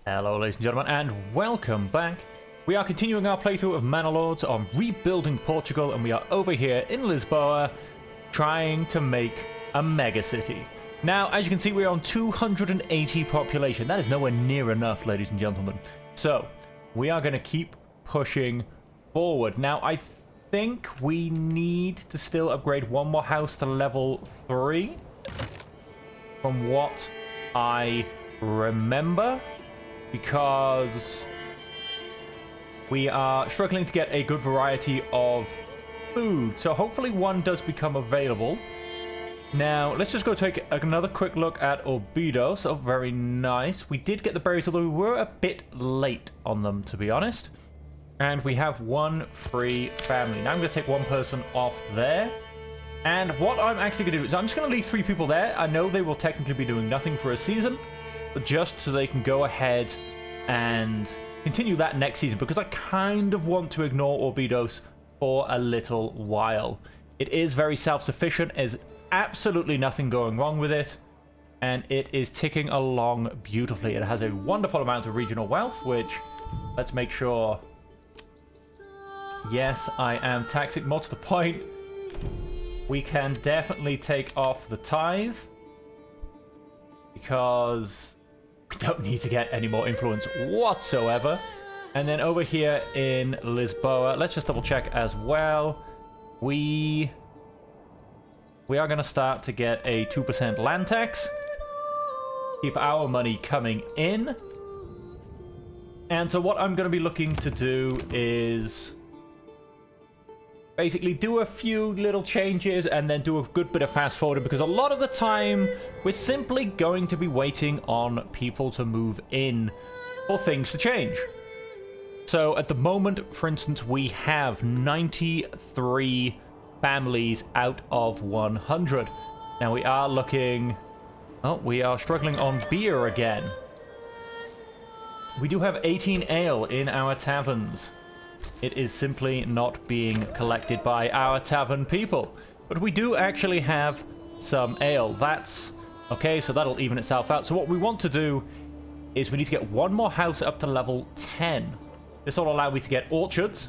Hello ladies and gentlemen, and welcome back. We are continuing our playthrough of Manor Lords on rebuilding Portugal, and we are over here in Lisboa trying to make a megacity. Now, as you can see, we're on 280 population. That is nowhere near enough, ladies and gentlemen. So, we are going to keep pushing forward. Now, I think we need to still upgrade one more house to level 3. From what I remember. Because we are struggling to get a good variety of food. So hopefully one does become available. Now, let's just go take another quick look at Orbido. So very nice. We did get the berries, although we were a bit late on them, to be honest. And we have one free family. Now I'm going to take one person off there. And what I'm actually going to do is I'm just going to leave 3 people there. I know they will technically be doing nothing for a season, but just so they can go ahead and continue that next season, because I kind of want to ignore Orbidos for a little while. It is very self-sufficient, there's absolutely nothing going wrong with it, and it is ticking along beautifully. It has a wonderful amount of regional wealth, which, let's make sure... Yes, I am taxing more to the point. We can definitely take off the tithe, because we don't need to get any more influence whatsoever. And then over here in Lisboa, let's just double check as well. We are going to start to get a 2% land tax. Keep our money coming in. And so what I'm going to be looking to do is basically do a few little changes and then do a good bit of fast forwarding, because a lot of the time we're simply going to be waiting on people to move in for things to change. So at the moment, for instance, we have 93 families out of 100. Now we are looking... Oh, we are struggling on beer again. We do have 18 ale in our taverns. It is simply not being collected by our tavern people. But we do actually have some ale. That's... Okay, so that'll even itself out. So what we want to do is we need to get one more house up to level 10. This will allow me to get orchards.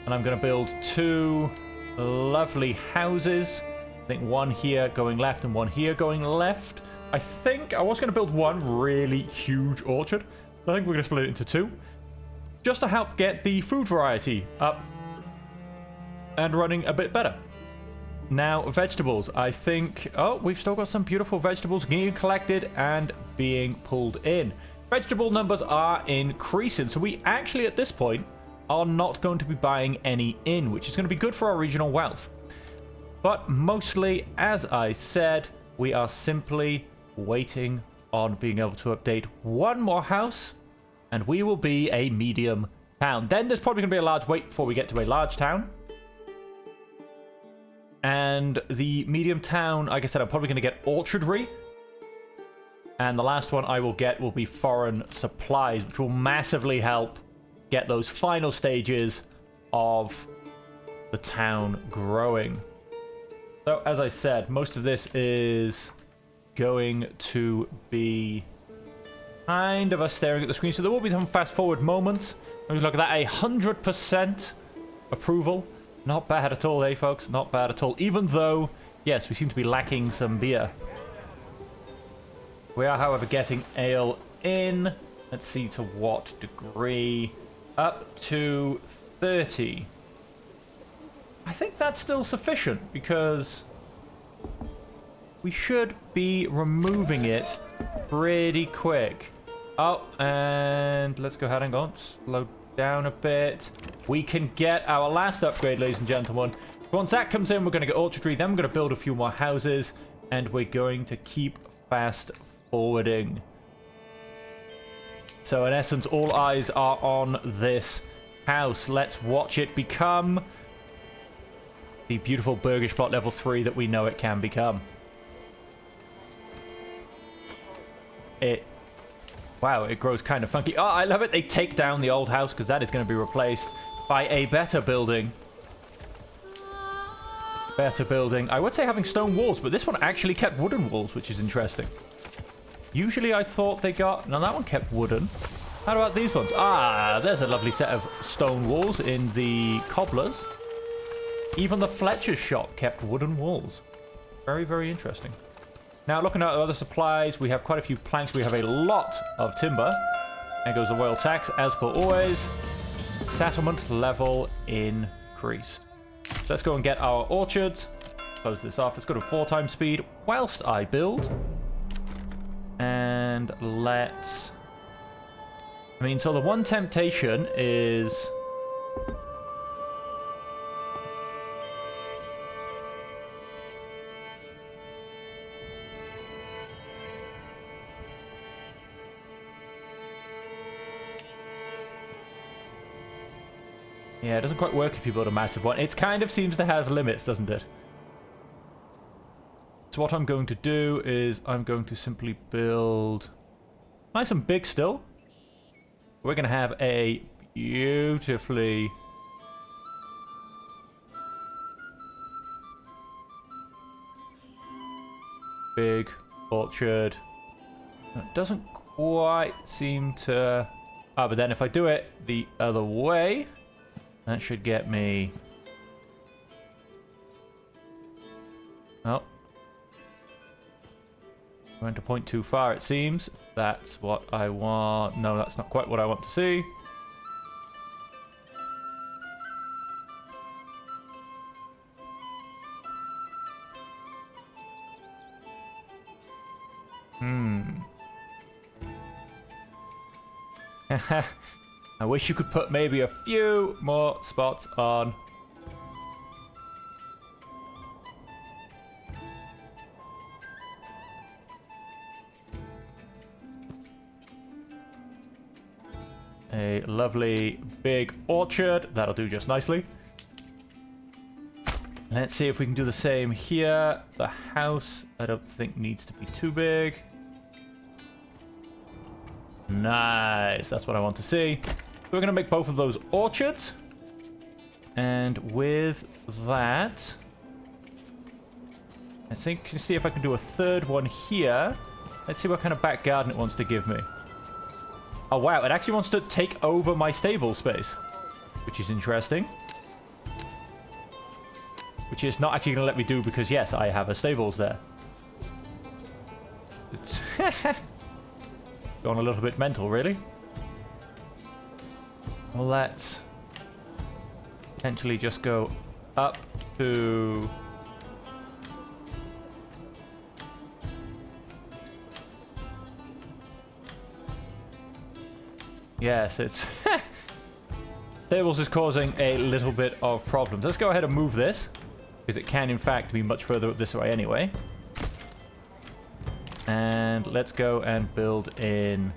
And I'm going to build 2 lovely houses. I think one here going left and one here going left. I think I was going to build one really huge orchard. I think we're going to split it into 2. Just to help get the food variety up and running a bit better. Now, vegetables. I think... Oh, we've still got some beautiful vegetables being collected and being pulled in. Vegetable numbers are increasing, so we actually, at this point, are not going to be buying any in, which is going to be good for our regional wealth. But mostly, as I said, we are simply waiting on being able to update one more house, and we will be a medium town. Then there's probably going to be a large wait before we get to a large town. And the medium town, like I said, I'm probably going to get orchardry. And the last one I will get will be foreign supplies, which will massively help get those final stages of the town growing. So, as I said, most of this is going to be kind of us staring at the screen. So there will be some fast forward moments. Look at that, 100% approval. Not bad at all, eh, folks? Not bad at all. Even though, yes, we seem to be lacking some beer. We are, however, getting ale in. Let's see to what degree. Up to 30. I think that's still sufficient, because we should be removing it pretty quick. Oh, and let's go ahead and go. Slow down a bit. We can get our last upgrade, ladies and gentlemen. Once that comes in, we're going to get orchardry. Then we're going to build a few more houses. And we're going to keep fast forwarding. So in essence, all eyes are on this house. Let's watch it become the beautiful Burgish plot level 3 that we know it can become. Wow, it grows kind of funky. Oh, I love it. They take down the old house because that is going to be replaced by a better building. Better building. I would say having stone walls, but this one actually kept wooden walls, which is interesting. Usually I thought they got... No, that one kept wooden. How about these ones? Ah, there's a lovely set of stone walls in the cobblers. Even the Fletcher's shop kept wooden walls. Very, very interesting. Now, looking at other supplies, we have quite a few planks. We have a lot of timber. There goes the royal tax, as per always. Settlement level increased. So let's go and get our orchards. Close this off. Let's go to 4 times speed whilst I build. And let's... I mean, so the one temptation is... Yeah, it doesn't quite work if you build a massive one. It kind of seems to have limits, doesn't it? So what I'm going to do is I'm going to simply build nice and big still. We're going to have a beautifully big orchard. It doesn't quite seem to... Ah, but then if I do it the other way, that should get me... Oh. Went to point too far, it seems. That's what I want. No, that's not quite what I want to see. I wish you could put maybe a few more spots on. A lovely big orchard. That'll do just nicely. Let's see if we can do the same here. The house, I don't think needs to be too big. Nice. That's what I want to see. So we're going to make both of those orchards. And with that, I think, see if I can do a third one here. Let's see what kind of back garden it wants to give me. Oh, wow. It actually wants to take over my stable space, which is interesting. Which is not actually going to let me do because, yes, I have a stables there. It's going a little bit mental, really. Well, let's potentially just go up to... Yes, it's... Stables is causing a little bit of problems. Let's go ahead and move this, because it can, in fact, be much further up this way anyway. And let's go and build in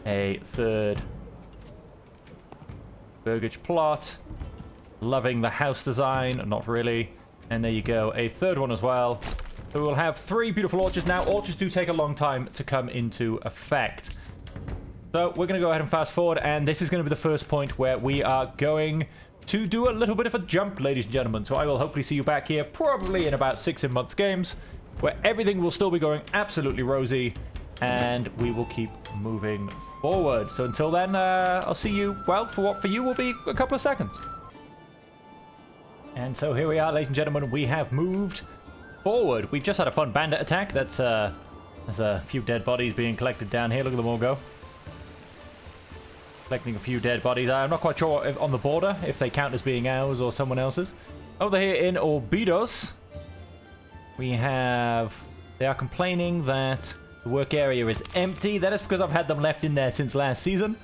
a third burgage plot. Loving the house design, not really. And there you go, a third one as well. So we'll have 3 beautiful orchards now. Orchards do take a long time to come into effect. So we're going to go ahead and fast forward, and this is going to be the first point where we are going to do a little bit of a jump, ladies and gentlemen. So I will hopefully see you back here probably in about 6 months games, where everything will still be going absolutely rosy, and we will keep moving forward. So until then, I'll see you, well, for what for you will be a couple of seconds. And so here we are, ladies and gentlemen. We have moved forward. We've just had a fun bandit attack. There's a few dead bodies being collected down here. Look at them all go. Collecting a few dead bodies. I'm not quite sure if on the border if they count as being ours or someone else's. Over here in Orbidos, we have... They are complaining that the work area is empty. That is because I've had them left in there since last season,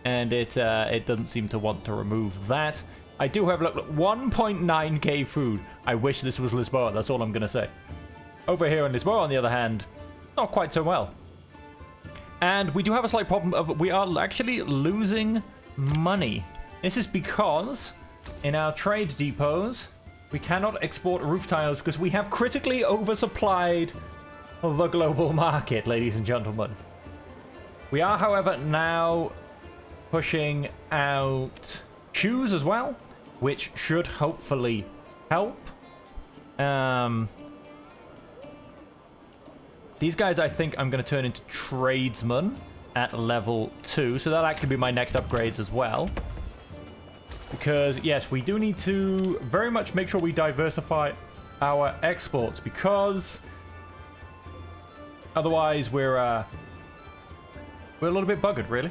and it doesn't seem to want to remove that. I do have, look, 1.9k food. I wish this was Lisboa. That's all I'm going to say. Over here in Lisboa, on the other hand, not quite so well. And we do have a slight problem of we are actually losing money. This is because in our trade depots, we cannot export roof tiles because we have critically oversupplied the global market, ladies and gentlemen. We are, however, now pushing out shoes as well, which should hopefully help. These guys, I think I'm going to turn into tradesmen at level 2. So that'll actually be my next upgrades as well. Because, yes, we do need to very much make sure we diversify our exports. Because otherwise, we're a little bit buggered, really.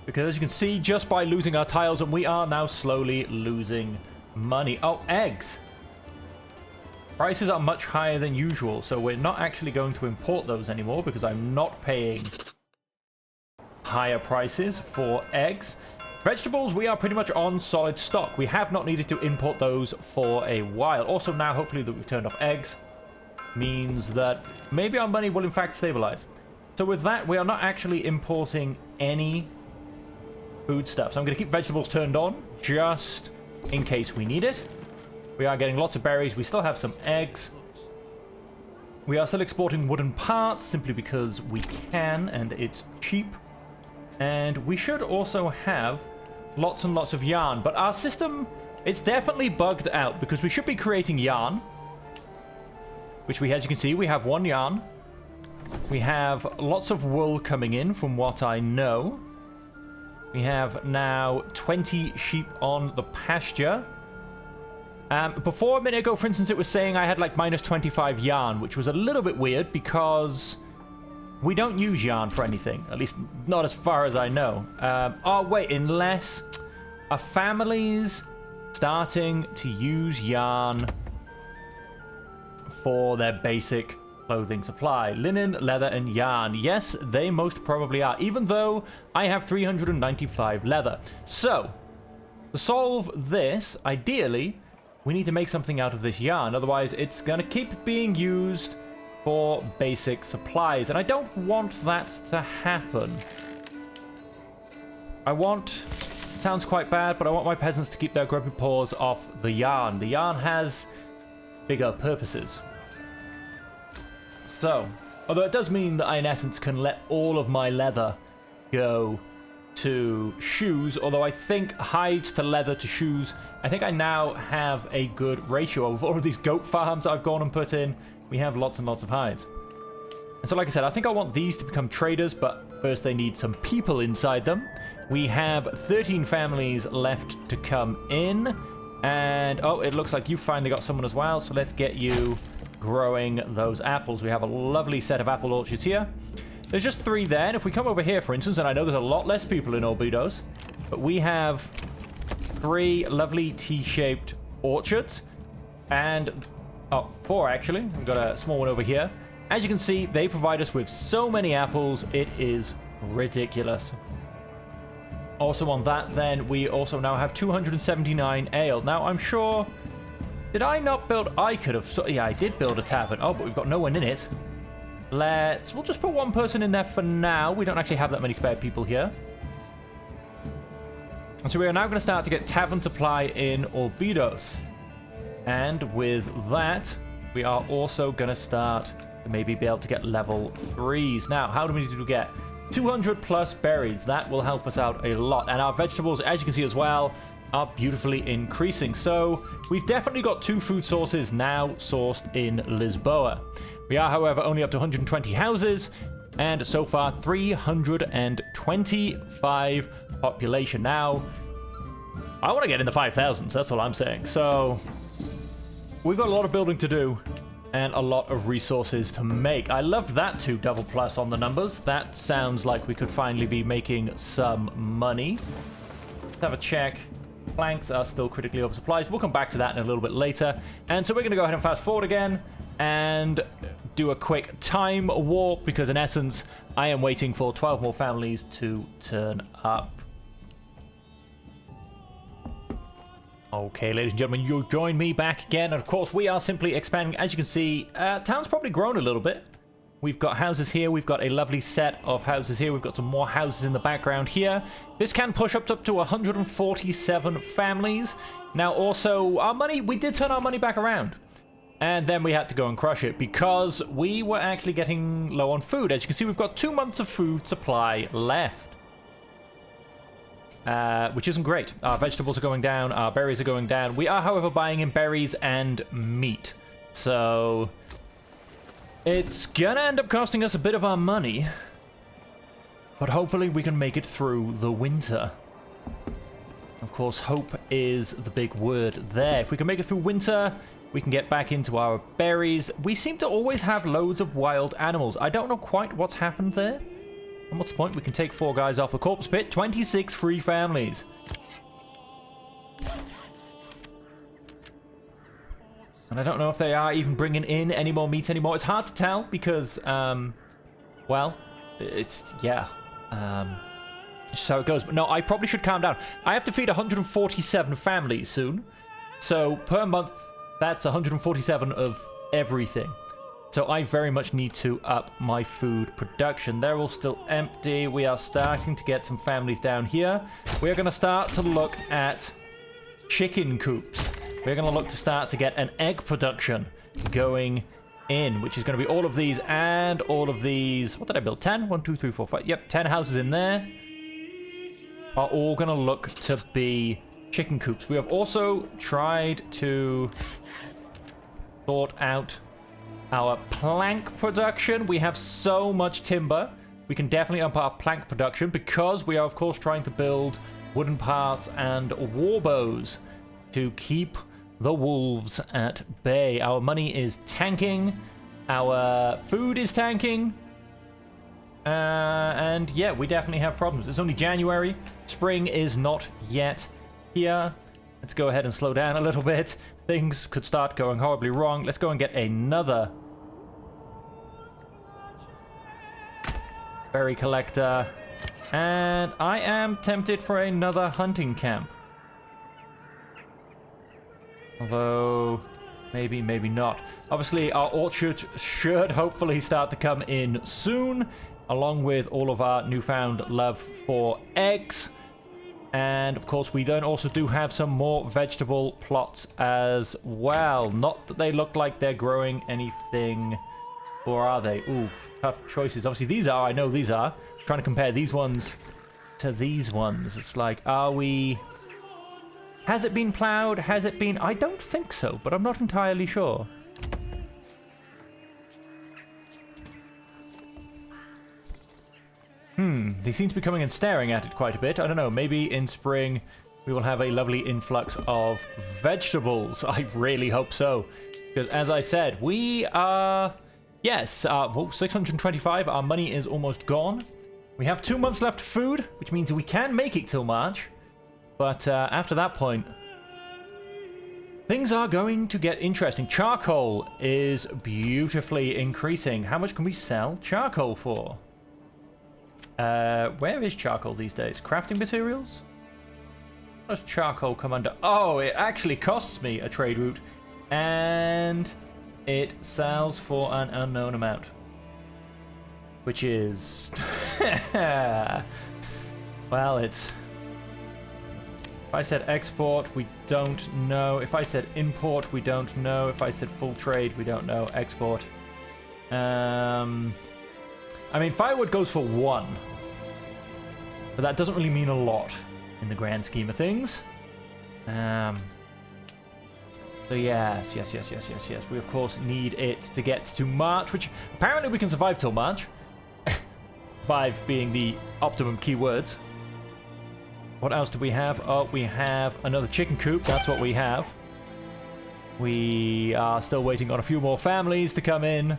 Because as you can see, just by losing our tiles, and we are now slowly losing money. Oh, eggs. Prices are much higher than usual, so we're not actually going to import those anymore because I'm not paying higher prices for eggs. Vegetables, we are pretty much on solid stock. We have not needed to import those for a while. Also now, hopefully, that we've turned off eggs means that maybe our money will in fact stabilize. So with that, we are not actually importing any food stuff. So I'm going to keep vegetables turned on just in case we need it. We are getting lots of berries. We still have some eggs. We are still exporting wooden parts simply because we can and it's cheap. And we should also have lots and lots of yarn. But our system, it's definitely bugged out because we should be creating yarn. Which we, as you can see, we have 1 yarn. We have lots of wool coming in from what I know. We have now 20 sheep on the pasture. Before a minute ago, for instance, it was saying I had like minus 25 yarn, which was a little bit weird because we don't use yarn for anything. At least not as far as I know. Oh, wait, unless a family's starting to use yarn for their basic clothing supply. Linen, leather, and yarn. Yes, they most probably are, even though I have 395 leather. So, to solve this, ideally, we need to make something out of this yarn. Otherwise, it's going to keep being used for basic supplies. And I don't want that to happen. Sounds quite bad, but I want my peasants to keep their grumpy paws off the yarn. The yarn has bigger purposes. So, although it does mean that I, in essence, can let all of my leather go to shoes, although I think hides to leather to shoes, I think I now have a good ratio of all of these goat farms I've gone and put in. We have lots and lots of hides. And so, like I said, I think I want these to become traders, but first they need some people inside them. We have 13 families left to come in, and oh, it looks like you finally got someone as well, so let's get you growing those apples. We have a lovely set of apple orchards here. There's just 3 there, and if we come over here, for instance, and I know there's a lot less people in Orbidos, but we have 3 lovely T-shaped orchards, and, oh, 4 actually. We've got a small one over here. As you can see, they provide us with so many apples, it is ridiculous. Also on that, then, we also now have 279 ale. Now, I'm sure... Did I not build... I could have... Yeah, I did build a tavern. Oh, but we've got no one in it. We'll just put 1 person in there for now. We don't actually have that many spare people here. And so we are now going to start to get tavern supply in Orbidos. And with that, we are also going to start to maybe be able to get level 3s. Now, how do we need to get 200 plus berries? That will help us out a lot. And our vegetables, as you can see as well, are beautifully increasing. So we've definitely got 2 food sources now sourced in Lisboa. We are, however, only up to 120 houses, and so far 325 population. Now, I want to get in the 5,000s, that's all I'm saying. So we've got a lot of building to do and a lot of resources to make. I loved that 2 double plus on the numbers. That sounds like we could finally be making some money. Let's have a check. Planks are still critically oversupplied. We'll come back to that in a little bit later. And so we're going to go ahead and fast forward again and do a quick time warp, because in essence, I am waiting for 12 more families to turn up. Okay, ladies and gentlemen, you'll join me back again. And of course, we are simply expanding. As you can see, town's probably grown a little bit. We've got houses here. We've got a lovely set of houses here. We've got some more houses in the background here. This can push up to 147 families. Now, also, our money, we did turn our money back around. And then we had to go and crush it because we were actually getting low on food. As you can see, we've got 2 months of food supply left. Which isn't great. Our vegetables are going down. Our berries are going down. We are, however, buying in berries and meat. So It's gonna end up costing us a bit of our money, but hopefully we can make it through the winter. Of course, hope is the big word there. If we can make it through winter, we can get back into our berries. We seem to always have loads of wild animals. I don't know quite what's happened there. And what's the point? We can take 4 guys off the corpse pit. 26 free families. And I don't know if they are even bringing in any more meat anymore. It's hard to tell because, well, it's, yeah. So it goes. But no, I probably should calm down. I have to feed 147 families soon. So per month, that's 147 of everything. So I very much need to up my food production. They're all still empty. We are starting to get some families down here. We're going to start to look at chicken coops. We're going to look to start to get an egg production going in, which is going to be all of these and all of these. What did I build? 10? 1, 2, 3, 4, 5. Yep, 10 houses in there are all going to look to be chicken coops. We have also tried to sort out our plank production. We have so much timber. We can definitely up our plank production because we are, of course, trying to build wooden parts and war bows to keep the wolves at bay. Our money is tanking. Our food is tanking. And yeah, we definitely have problems. It's only January. Spring is not yet here. Let's go ahead and slow down a little bit. Things could start going horribly wrong. Let's go and get another berry collector. And I am tempted for another hunting camp. Although, maybe, maybe not. Obviously, our orchard should hopefully start to come in soon, along with all of our newfound love for eggs. And, of course, we then also do have some more vegetable plots as well. Not that they look like they're growing anything, or are they? Ooh, tough choices. Obviously, these are. I know these are. I'm trying to compare these ones to these ones. It's like, are we... Has it been plowed? Has it been... I don't think so, but I'm not entirely sure. They seem to be coming and staring at it quite a bit. I don't know, maybe in spring we will have a lovely influx of vegetables. I really hope so. Because as I said, we are... Yes, well, 625. Our money is almost gone. We have 2 months left of food, which means we can make it till March. But after that point, things are going to get interesting. Charcoal is beautifully increasing. How much can we sell charcoal for? Where is charcoal these days? Crafting materials? What does charcoal come under? Oh, it actually costs me a trade route. And it sells for an unknown amount. Which is... well, it's... If I said export, we don't know. If I said import, we don't know. If I said full trade, we don't know. Export. I mean, firewood goes for 1. But that doesn't really mean a lot in the grand scheme of things. So yes. We, of course, need it to get to March, which apparently we can survive till March. Survive being the optimum keywords. What else do we have? Oh, we have another chicken coop. That's what we have. We are still waiting on a few more families to come in.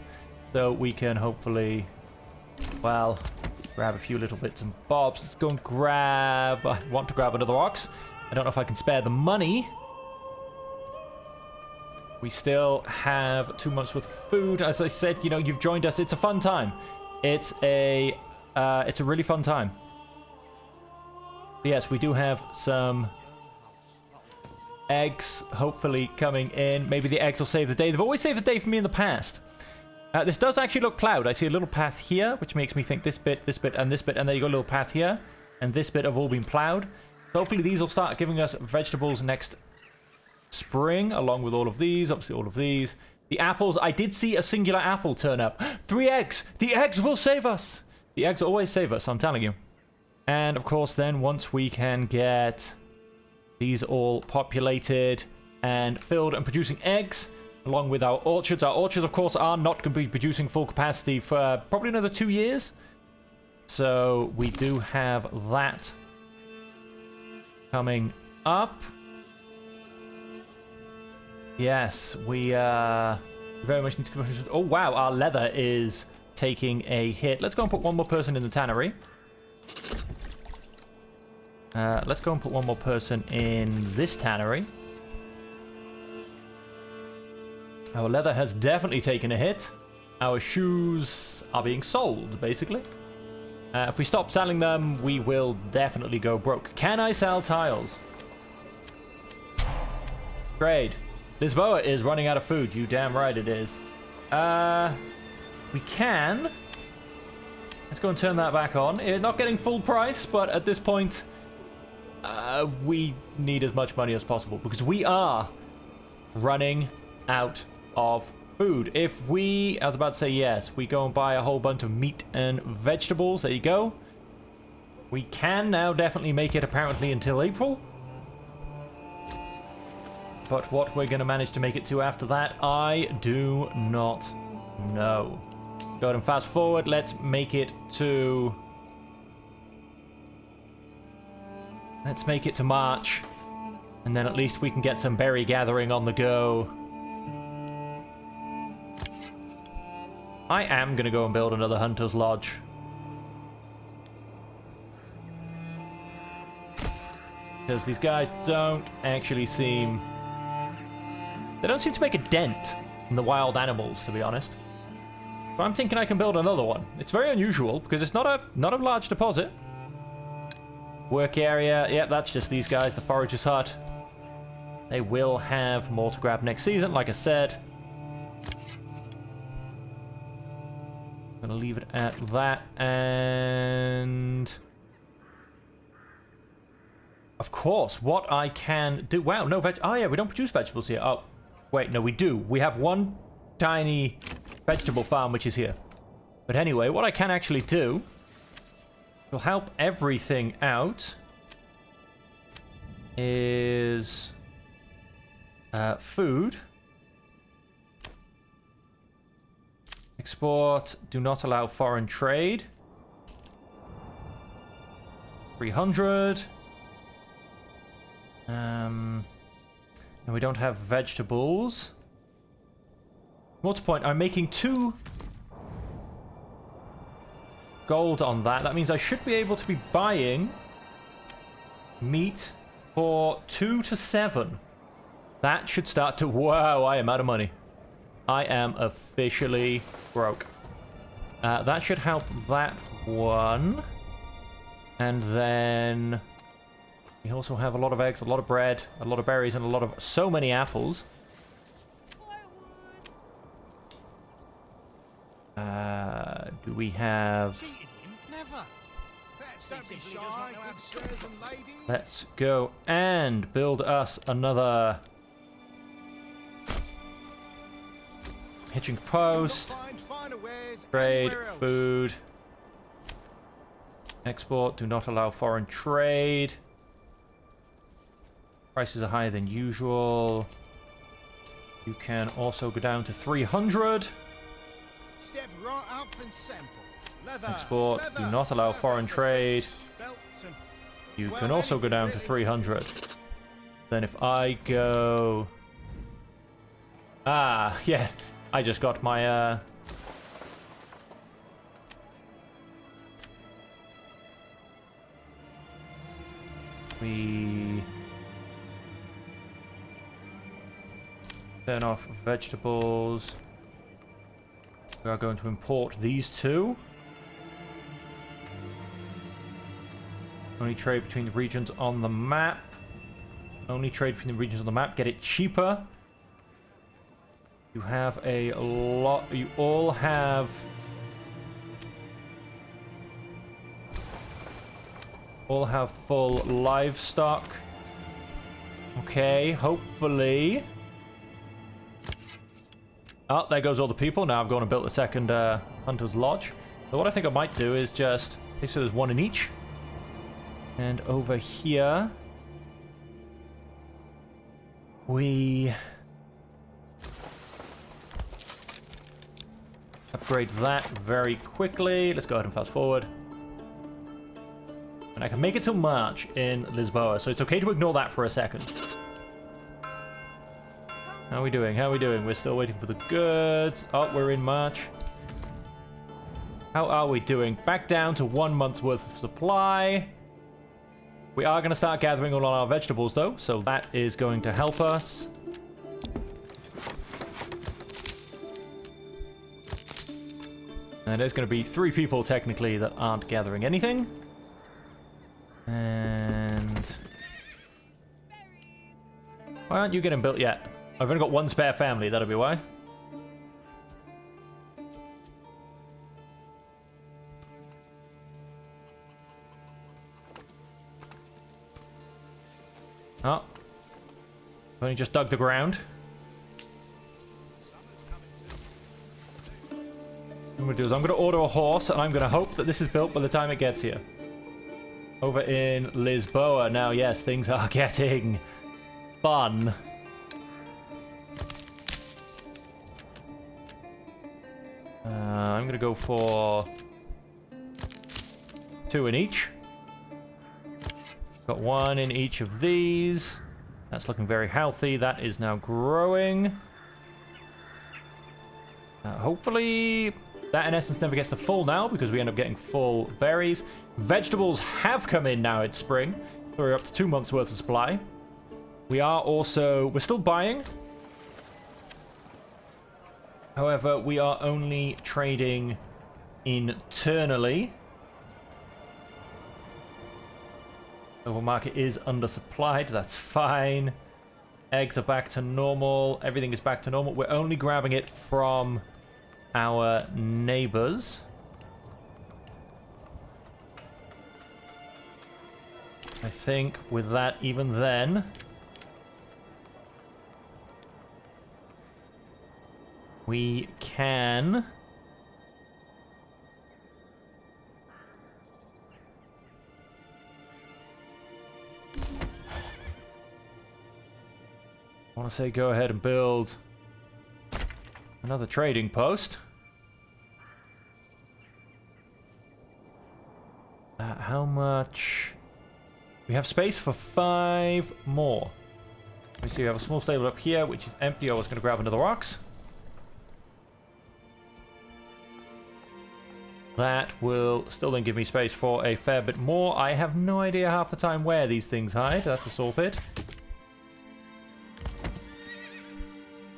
So we can hopefully, well, grab a few little bits and bobs. Let's go and grab... I want to grab another ox. I don't know if I can spare the money. We still have 2 months worth of food. As I said, you know, you've joined us. It's a fun time. It's a really fun time. Yes, we do have some eggs hopefully coming in. Maybe the eggs will save the day. They've always saved the day for me in the past. This does actually look plowed. I see a little path here, which makes me think this bit, and this bit, and there you go, a little path here. And this bit have all been plowed. So hopefully these will start giving us vegetables next spring, along with all of these, obviously all of these. The apples, I did see a singular apple turn up. 3 eggs! The eggs will save us! The eggs always save us, I'm telling you. And of course then, once we can get these all populated and filled and producing eggs, along with our orchards. Our orchards, of course, are not going to be producing full capacity for probably another 2 years. So we do have that coming up. Yes, we very much need to... Oh, wow, our leather is taking a hit. Let's go and put one more person in the tannery. Let's go and put one more person in this tannery. Our leather has definitely taken a hit. Our shoes are being sold, basically. If we stop selling them, we will definitely go broke. Can I sell tiles? Trade. Lisboa is running out of food. You damn right it is. We can. Let's go and turn that back on. Not getting full price, but at this point, we need as much money as possible because we are running out of food. If we, I was about to say yes, we go and buy a whole bunch of meat and vegetables. There you go. We can now definitely make it apparently until April. But what we're going to manage to make it to after that, I do not know. Go ahead and fast forward. Let's make it to... Let's make it to March. And then at least we can get some berry gathering on the go. I am going to go and build another Hunter's Lodge. Because these guys don't actually seem... They don't seem to make a dent in the wild animals, to be honest. But I'm thinking I can build another one. It's very unusual because it's not a large deposit. Work area, yeah, that's just these guys, the Forager's Hut. They will have more to grab next season, like I said. I'm gonna leave it at that, and of course, what I can do. Wow, no veg. Oh yeah, we don't produce vegetables here. Oh, wait, no, we do. We have one tiny vegetable farm which is here. But anyway, what I can actually do will help everything out is food. Export, do not allow foreign trade. 300. And we don't have vegetables. More to point, I'm making 2 gold on that. That means I should be able to be buying meat for 2 to 7. That should start to... Wow, I am out of money. I am officially broke. That should help that one. And then we also have a lot of eggs, a lot of bread, a lot of berries, and a lot of... So many apples. Do we have... Let's go and build us another hitching post. Trade, food. Export, do not allow foreign trade. Prices are higher than usual. You can also go down to 300. Step right up and sample. Leather, Export, leather, do not allow foreign trade. belts and... You can also go down to 300. Then if I go... Ah, yeah. I just got my... We... Turn off vegetables. We are going to import these 2. Only trade between the regions on the map. Only trade between the regions on the map. Get it cheaper. You have a lot... You all have... All have full livestock. Okay, hopefully... Oh, there goes all the people. Now I've gone and built the second Hunter's Lodge. So what I think I might do is just... Okay, so there's 1 in each. And over here... Upgrade that very quickly. Let's go ahead and fast forward. And I can make it till March in Lisboa, so it's okay to ignore that for a second. How are we doing? How are we doing? We're still waiting for the goods. Oh, we're in March. How are we doing? Back down to 1 month's worth of supply. We are going to start gathering all our vegetables, though, so that is going to help us. And there's going to be 3 people, technically, that aren't gathering anything. And... why aren't you getting built yet? I've only got 1 spare family, that'll be why. Oh. I've only just dug the ground. What I'm going to do is I'm going to order a horse, and I'm going to hope that this is built by the time it gets here. Over in Lisboa. Now, yes, things are getting fun. I'm going to go for 2 in each. Got 1 in each of these. That's looking very healthy. That is now growing. Hopefully that in essence never gets to full now because we end up getting full berries. Vegetables have come in now. It's spring. So we're up to 2 months worth of supply. We're still buying. However, we are only trading internally. Global market is undersupplied. That's fine. Eggs are back to normal. Everything is back to normal. We're only grabbing it from our neighbors. I think with that, even then, we can I want to say go ahead and build another trading post. How much? We have space for 5 more. Let me see, we have a small stable up here, which is empty. I was going to grab another ox. That will still then give me space for a fair bit more. I have no idea half the time where these things hide. That's a saw pit.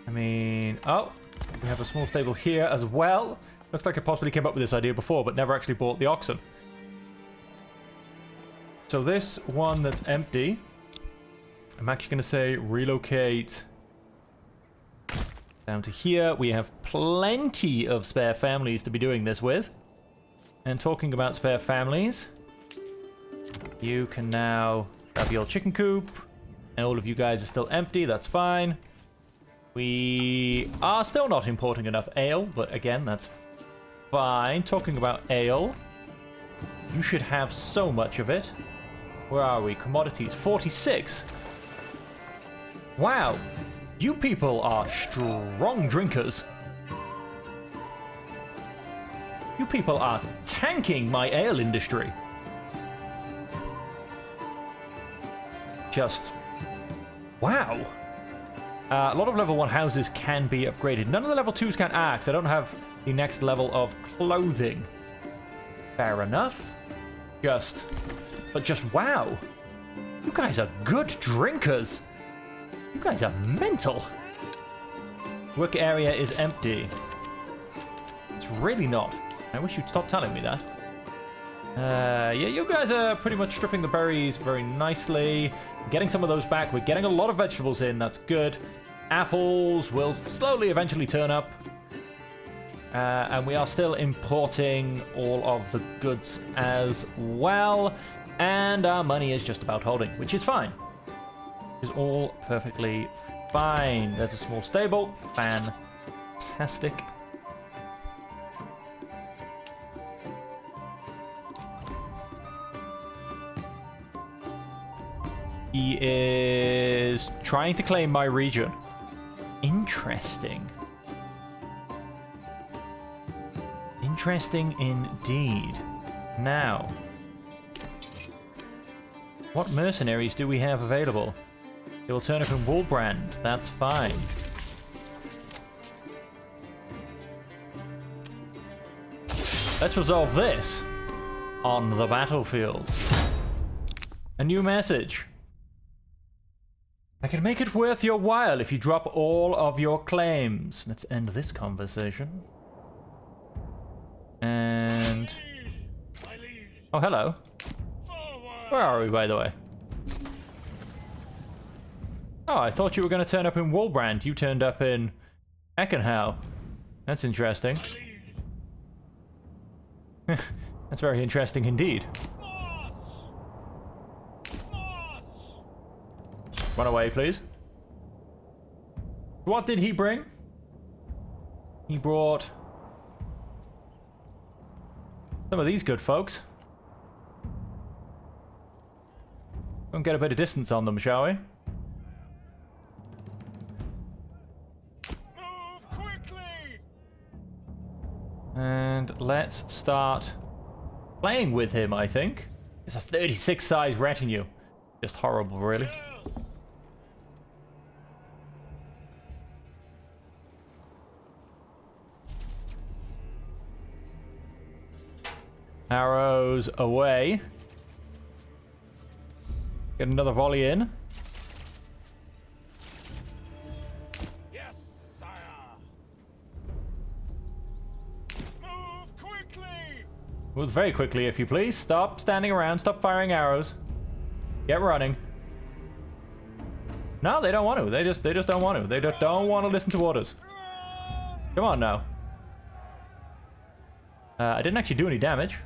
I mean, oh, we have a small stable here as well. Looks like I possibly came up with this idea before, but never actually bought the oxen. So this one that's empty, I'm actually going to say relocate down to here. We have plenty of spare families to be doing this with. And talking about spare families, you can now grab your chicken coop. And all of you guys are still empty. That's fine. We are still not importing enough ale, but again, that's fine. Talking about ale, you should have so much of it. Where are we? Commodities, 46. Wow, you people are strong drinkers. You people are tanking my ale industry. Just, wow. A lot of level 1 houses can be upgraded. None of the level 2s can axe. I don't have the next level of clothing. Fair enough. But just wow. You guys are good drinkers. You guys are mental. Work area is empty. It's really not. I wish you'd stop telling me that. Yeah, you guys are pretty much stripping the berries very nicely. Getting some of those back. We're getting a lot of vegetables in. That's good. Apples will slowly eventually turn up. And we are still importing all of the goods as well. And our money is just about holding, which is fine. Which is all perfectly fine. There's a small stable. Fantastic. He is trying to claim my region. Interesting. interesting indeed. Now, what mercenaries do we have available? They will turn up in Wolbrand. That's fine. Let's resolve this on the battlefield. A new message. I can make it worth your while if you drop all of your claims. Let's end this conversation. And... oh, hello. Where are we, by the way? Oh, I thought you were going to turn up in Wolbrand. You turned up in Eckenhow. That's interesting. That's very interesting indeed. Run away, please. What did he bring? He brought some of these good folks. Go and get a bit of distance on them, shall we? Move quickly! And let's start playing with him, I think. It's a 36 size retinue. Just horrible, really. Arrows away. Get another volley in. Yes, sire. Move quickly! Move very quickly, if you please. Stop standing around. Stop firing arrows. Get running. No, they don't want to. They just don't want to. They just don't want to listen to orders. Come on now. I didn't actually do any damage.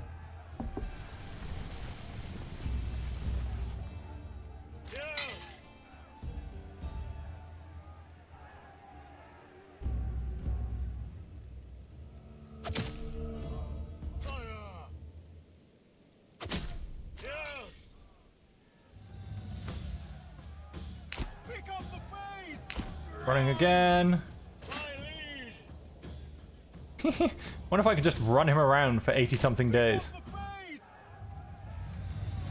Running again. Wonder if I could just run him around for 80-something days.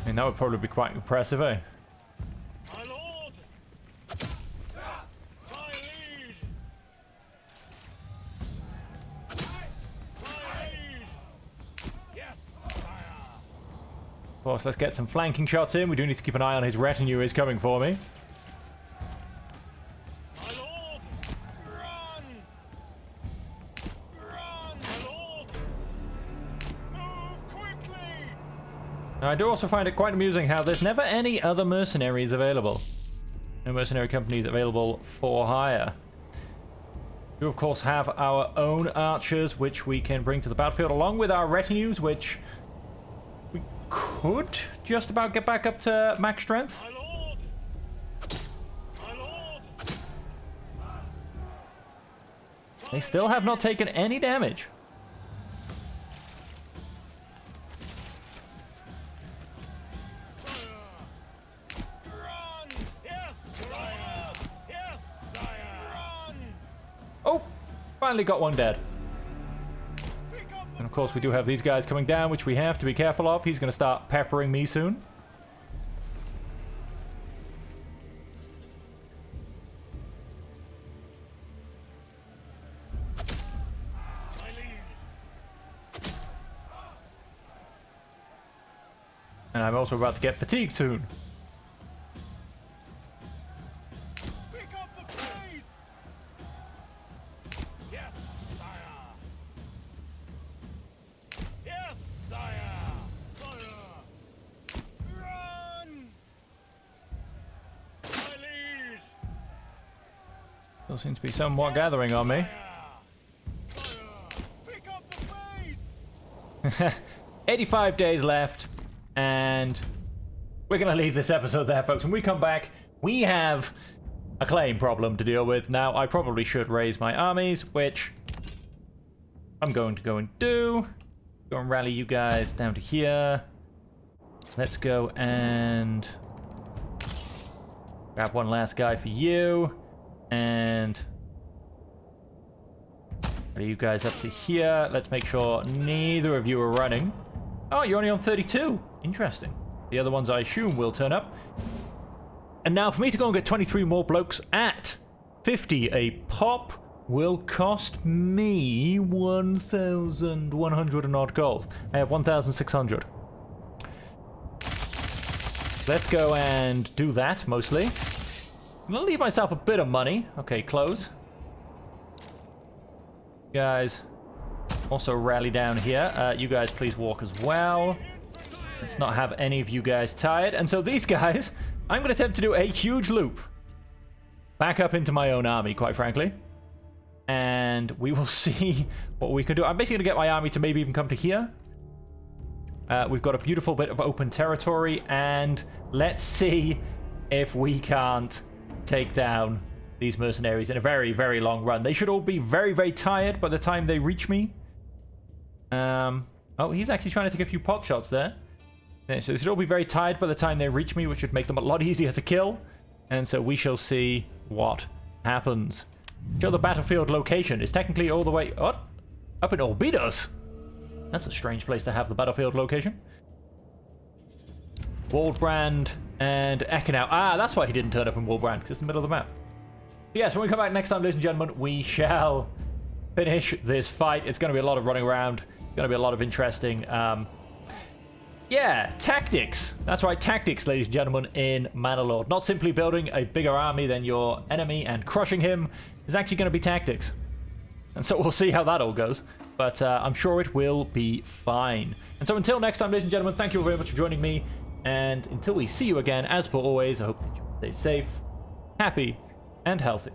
I mean, that would probably be quite impressive, eh? My lord! My liege! My liege! Yes, sire! Of course, let's get some flanking shots in. We do need to keep an eye on his retinue is coming for me. Now, I do also find it quite amusing how there's never any other mercenaries available. No mercenary companies available for hire. We do, of course, have our own archers, which we can bring to the battlefield, along with our retinues, which we could just about get back up to max strength. My lord! My lord! They still have not taken any damage. Finally got one dead. And of course we do have these guys coming down, which we have to be careful of. He's going to start peppering me soon. And I'm also about to get fatigued soon. Still seems to be somewhat gathering on me. 85 days left, and we're going to leave this episode there, folks. When we come back, we have a claim problem to deal with. Now, I probably should raise my armies, which I'm going to go and do. Go and rally you guys down to here. Let's go and grab one last guy for you. And Are you guys up to here? Let's make sure neither of you are running. Oh, you're only on 32. Interesting. The other ones, I assume, will turn up. And now, for me to go and get 23 more blokes at 50 a pop will cost me 1,100 and odd gold. I have 1,600. Let's go and do that, mostly. I'm gonna leave myself a bit of money. Okay, close. Guys, also rally down here. You guys please walk as well. Let's not have any of you guys tired. And so these guys, I'm gonna attempt to do a huge loop. Back up into my own army, quite frankly. And we will see what we can do. I'm basically gonna get my army to maybe even come to here. We've got a beautiful bit of open territory, and let's see if we can't take down these mercenaries in a very, very long run. They should all be very, very tired by the time they reach me. Oh, he's actually trying to take a few pot shots there. Yeah, so they should all be very tired by the time they reach me, which should make them a lot easier to kill. And so we shall see what happens. Show the battlefield location. It's technically all the way... What? Up in Orbidos. That's a strange place to have the battlefield location. Waldbrand and Eckenau. Ah, that's why he didn't turn up in Waldbrand, because it's the middle of the map. But yes, when we come back next time, ladies and gentlemen, we shall finish this fight. It's going to be a lot of running around. It's going to be a lot of interesting... yeah, tactics. That's right, tactics, ladies and gentlemen, in Manor Lord. Not simply building a bigger army than your enemy and crushing him. It's actually going to be tactics. And so we'll see how that all goes. But I'm sure it will be fine. And so until next time, ladies and gentlemen, thank you very much for joining me. And until we see you again, as per always, I hope that you stay safe, happy, and healthy.